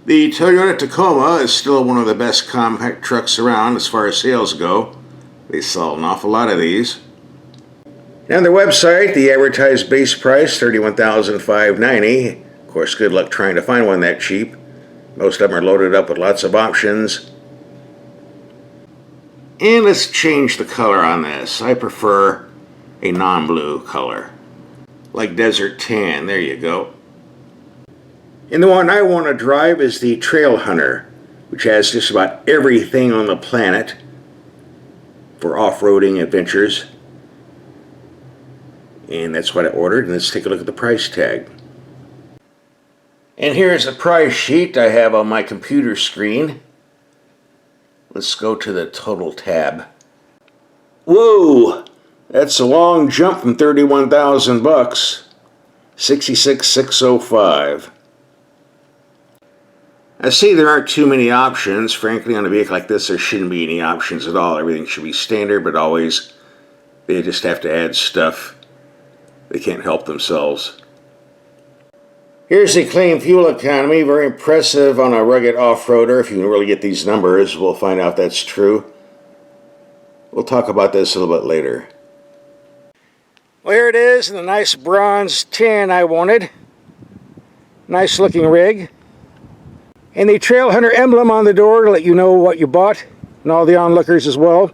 The Toyota Tacoma is still one of the best compact trucks around as far as sales go. They sell an awful lot of these. And on their website, the advertised base price, $31,590. Of course, good luck trying to find one that cheap. Most of them are loaded up with lots of options. And let's change the color on this. I prefer a non-blue color, like desert tan. There you go. And the one I want to drive is the Trailhunter, which has just about everything on the planet for off-roading adventures. And that's what I ordered. And let's take a look at the price tag. And here's the price sheet I have on my computer screen. Let's go to the total tab. Whoa! That's a long jump from 31,000 bucks. 66,605. I see there aren't too many options. Frankly, on a vehicle like this, there shouldn't be any options at all. Everything should be standard, but always they just have to add stuff. They can't help themselves. Here's the clean fuel economy. Very impressive on a rugged off-roader. If you can really get these numbers, we'll find out that's true. We'll talk about this a little bit later. Well, here it is in the nice bronze tan I wanted. Nice looking rig. And the Trailhunter emblem on the door to let you know what you bought, and all the onlookers as well.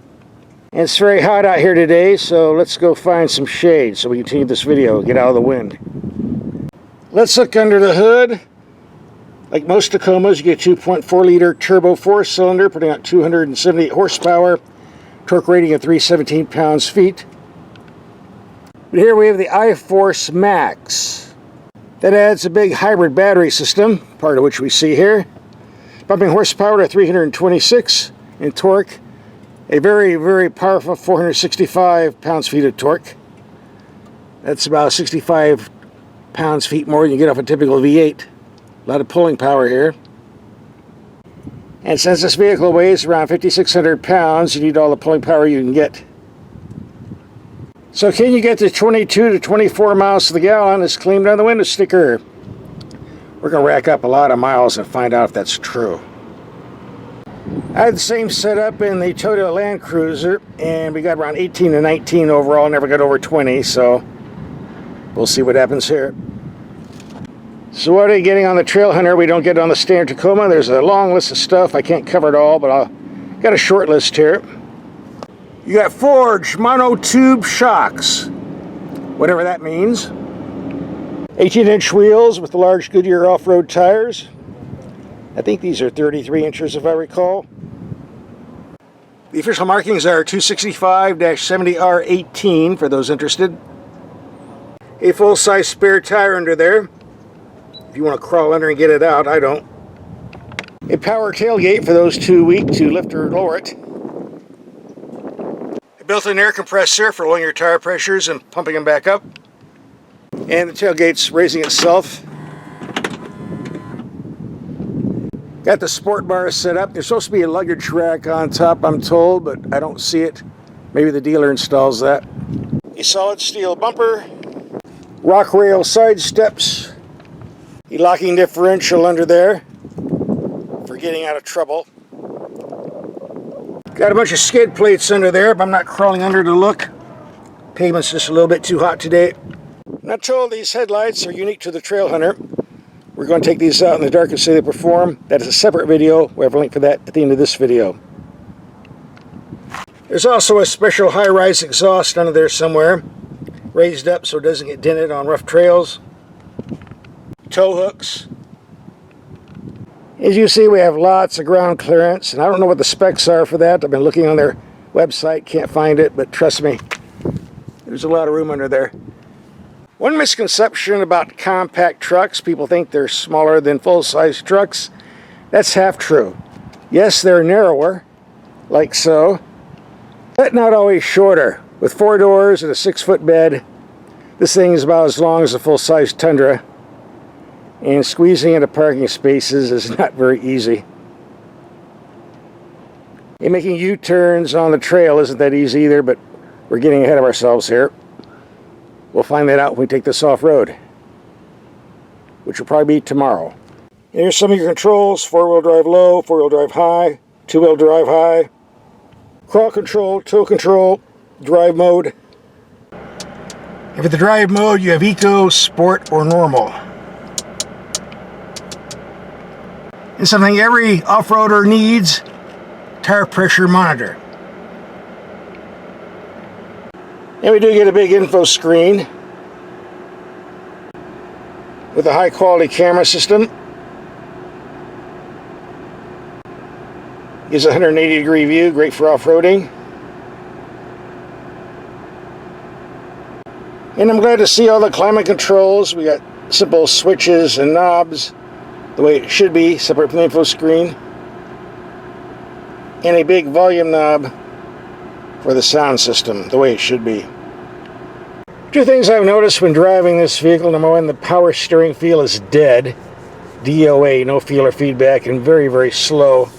And it's very hot out here today, so let's go find some shade so we can continue this video, get out of the wind. Let's look under the hood. Like most Tacomas, you get a 2.4 liter turbo 4-cylinder, putting out 278 horsepower, torque rating of 317 pounds-feet. But here we have the iForce Max. That adds a big hybrid battery system, part of which we see here. Pumping horsepower to 326 and torque. A very, very powerful 465 pounds-feet of torque. That's about 65 pounds-feet more than you get off a typical V8. A lot of pulling power here. And since this vehicle weighs around 5,600 pounds, you need all the pulling power you can get. So can you get to 22 to 24 miles to the gallon? It's claimed on the window sticker. We're going to rack up a lot of miles and find out if that's true. I had the same setup in the Toyota Land Cruiser, and we got around 18 to 19 overall, never got over 20, so we'll see what happens here. So what are you getting on the Trailhunter we don't get on the standard Tacoma? There's a long list of stuff. I can't cover it all, but I've got a short list here. You got forged monotube shocks, whatever that means. 18-inch wheels with the large Goodyear off-road tires. I think these are 33 inches if I recall. The official markings are 265-70R18 for those interested. A full-size spare tire under there. If you want to crawl under and get it out, I don't. A power tailgate for those too weak to lift or lower it. A built-in air compressor for lowering your tire pressures and pumping them back up. And the tailgate's raising itself. Got the sport bar set up. There's supposed to be a luggage rack on top, I'm told, but I don't see it. Maybe the dealer installs that. A solid steel bumper. Rock rail side steps. A locking differential under there for getting out of trouble. Got a bunch of skid plates under there, but I'm not crawling under to look. Pavement's just a little bit too hot today. I'm not told these headlights are unique to the Trailhunter. We're going to take these out in the dark and see how they perform. That is a separate video. We have a link for that at the end of this video. There's also a special high-rise exhaust under there somewhere, raised up so it doesn't get dented on rough trails. Tow hooks. As you see, we have lots of ground clearance, and I don't know what the specs are for that. I've been looking on their website, can't find it, but trust me, there's a lot of room under there. One misconception about compact trucks, people think they're smaller than full-size trucks. That's half true. Yes, they're narrower, like so, but not always shorter. With 4 doors and a 6-foot bed, this thing is about as long as a full-size Tundra. And squeezing into parking spaces is not very easy. And making U-turns on the trail isn't that easy either, but we're getting ahead of ourselves here. We'll find that out when we take this off-road, which will probably be tomorrow. Here's some of your controls: 4-wheel drive low, 4-wheel drive high, 2-wheel drive high, crawl control, tow control, drive mode. And for the drive mode, you have Eco, Sport, or Normal. And something every off-roader needs: tire pressure monitor. And we do get a big info screen with a high-quality camera system. Gives a 180-degree view, great for off-roading. And I'm glad to see all the climate controls. We got simple switches and knobs, the way it should be, separate from the info screen. And a big volume knob for the sound system, the way it should be. Two things I've noticed when driving this vehicle: number one, the power steering feel is dead. DOA, no feel or feedback, and very, very slow.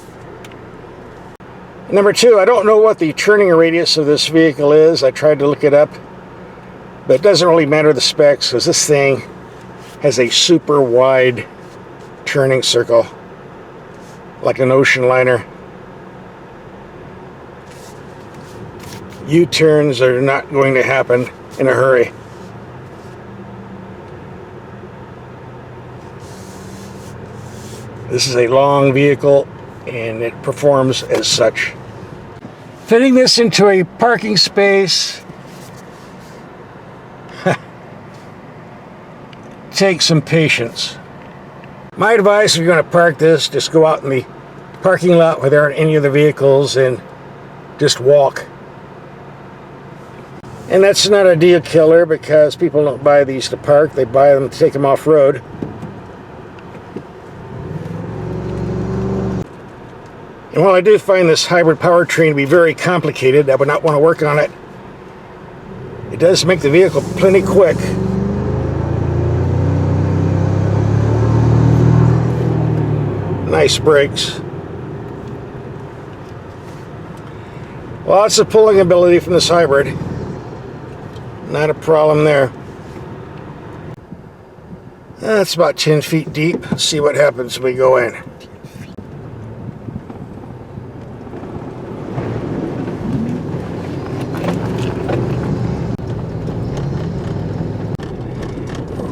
Number two, I don't know what the turning radius of this vehicle is. I tried to look it up, but it doesn't really matter the specs, because this thing has a super wide turning circle, like an ocean liner. U-turns are not going to happen in a hurry. This is a long vehicle, and it performs as such. Fitting this into a parking space takes some patience. My advice: if you're going to park this, just go out in the parking lot where there aren't any other vehicles and just walk. And that's not a deal killer, because people don't buy these to park, they buy them to take them off-road. And while I do find this hybrid powertrain to be very complicated, I would not want to work on it. It does make the vehicle plenty quick. Nice brakes. Lots of pulling ability from this hybrid. Not a problem there. That's about 10 feet deep. Let's see what happens when we go in.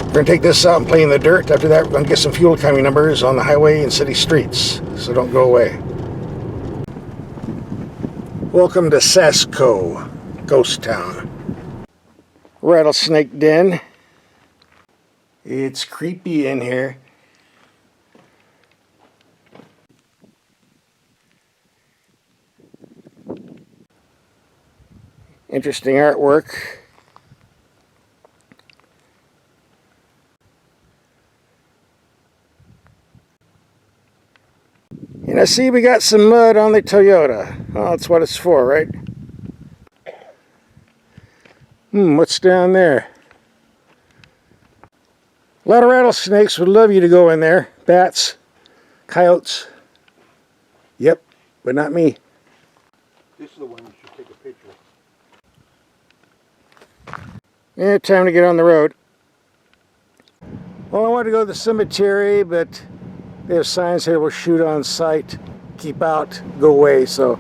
We're going to take this out and play in the dirt. After that, we're going to get some fuel economy numbers on the highway and city streets. So don't go away. Welcome to Sasco, Ghost Town. Rattlesnake den. It's creepy in here. Interesting artwork. And I see we got some mud on the Toyota. Well, that's what it's for, right? What's down there? A lot of rattlesnakes would love you to go in there. Bats, coyotes. Yep, but not me. This is the one you should take a picture of. Yeah, time to get on the road. Well, I wanted to go to the cemetery, but they have signs here: we'll shoot on sight, keep out, go away, so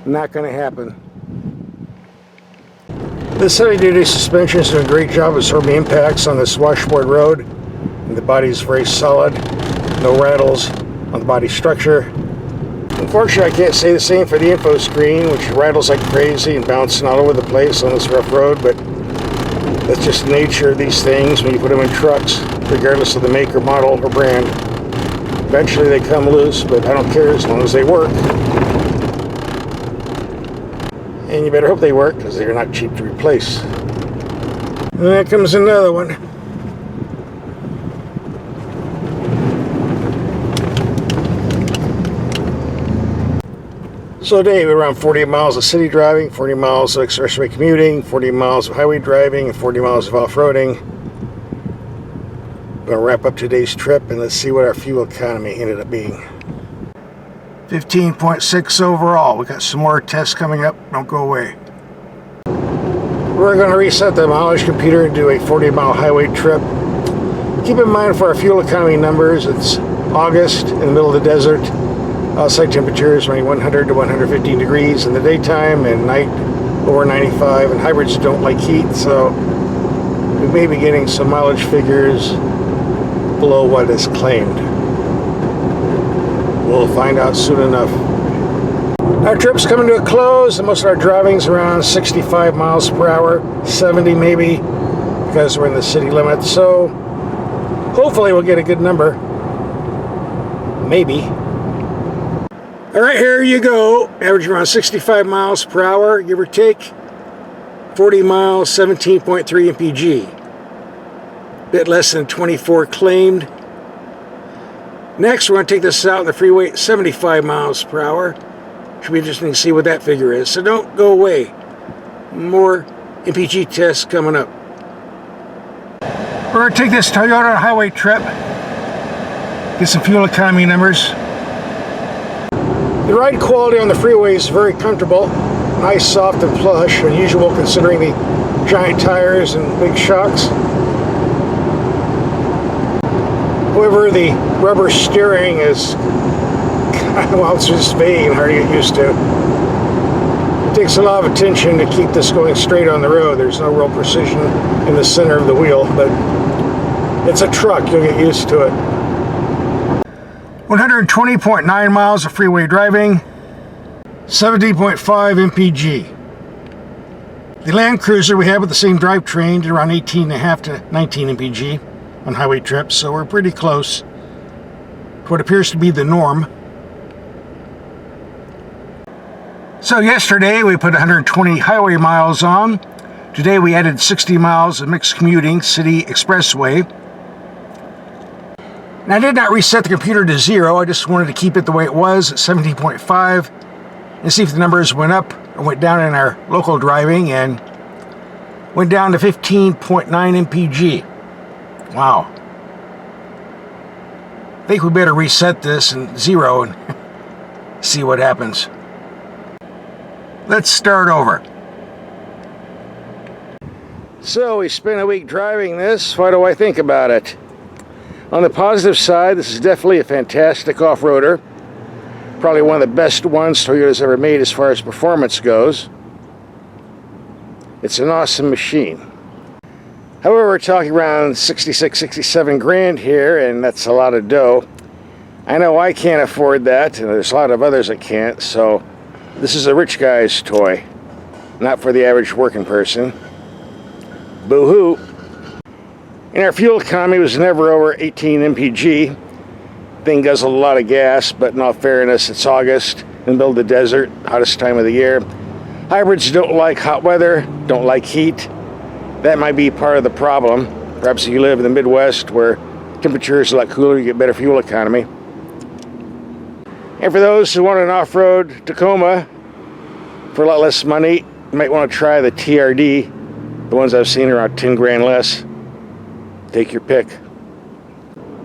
not going to happen. This heavy-duty suspension is doing a great job of absorbing impacts on this washboard road, and the body is very solid. No rattles on the body structure. Unfortunately, I can't say the same for the info screen, which rattles like crazy and bouncing all over the place on this rough road, but that's just the nature of these things when you put them in trucks, regardless of the make or model or brand. Eventually they come loose, but I don't care as long as they work. And you better hope they work, because they're not cheap to replace. And there comes another one. So today we're around 40 miles of city driving, 40 miles of expressway commuting, 40 miles of highway driving, and 40 miles of off-roading. We're going to wrap up today's trip, and let's see what our fuel economy ended up being. 15.6 overall. We got some more tests coming up. Don't go away. We're going to reset the mileage computer and do a 40-mile highway trip. Keep in mind for our fuel economy numbers, it's August in the middle of the desert. Outside temperatures running 100 to 115 degrees in the daytime, and night over 95, and hybrids don't like heat, so we may be getting some mileage figures below what is claimed. We'll find out soon enough. Our trip's coming to a close, and most of our driving's around 65 miles per hour, 70 maybe, because we're in the city limits, so hopefully we'll get a good number. Maybe. Alright, here you go. Average around 65 miles per hour, give or take. 40 miles, 17.3 mpg. Bit less than 24 claimed. Next, we're going to take this out on the freeway at 75 miles per hour. Should be interesting to see what that figure is. So don't go away. More MPG tests coming up. We're going to take this Toyota highway trip. Get some fuel economy numbers. The ride quality on the freeway is very comfortable. Nice, soft, and plush. Unusual considering the giant tires and big shocks. However, the rubber steering is, well, it's just vague and hard to get used to. It takes a lot of attention to keep this going straight on the road. There's no real precision in the center of the wheel, but it's a truck. You'll get used to it. 120.9 miles of freeway driving, 17.5 mpg. The Land Cruiser we have with the same drivetrain did around 18.5 to 19 mpg on highway trips, so we're pretty close to what appears to be the norm. So yesterday we put 120 highway miles on. Today we added 60 miles of mixed commuting city expressway. And I did not reset the computer to 0, I just wanted to keep it the way it was at 17.5 and see if the numbers went up or went down in our local driving, and went down to 15.9 mpg. Wow. I think we better reset this and 0 and see what happens. Let's start over. So we spent a week driving this. What do I think about it? On the positive side, this is definitely a fantastic off-roader. Probably one of the best ones Toyota's ever made as far as performance goes. It's an awesome machine. However, we're talking around 66, 67 grand here, and that's a lot of dough. I know I can't afford that, and there's a lot of others that can't, so this is a rich guy's toy, not for the average working person. Boo-hoo. And our fuel economy was never over 18 mpg. Thing guzzled a lot of gas, but in all fairness, it's August in the middle of the desert, hottest time of the year. Hybrids don't like hot weather, don't like heat. That might be part of the problem. Perhaps if you live in the Midwest where temperature is a lot cooler, you get better fuel economy. And for those who want an off-road Tacoma for a lot less money, you might want to try the TRD. The ones I've seen are around 10 grand less. Take your pick.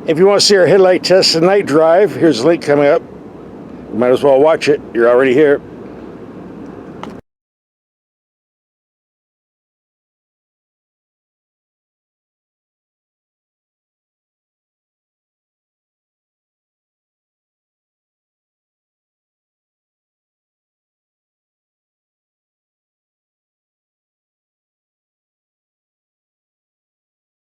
If you want to see our headlight test and night drive, here's a link coming up. You might as well watch it. You're already here.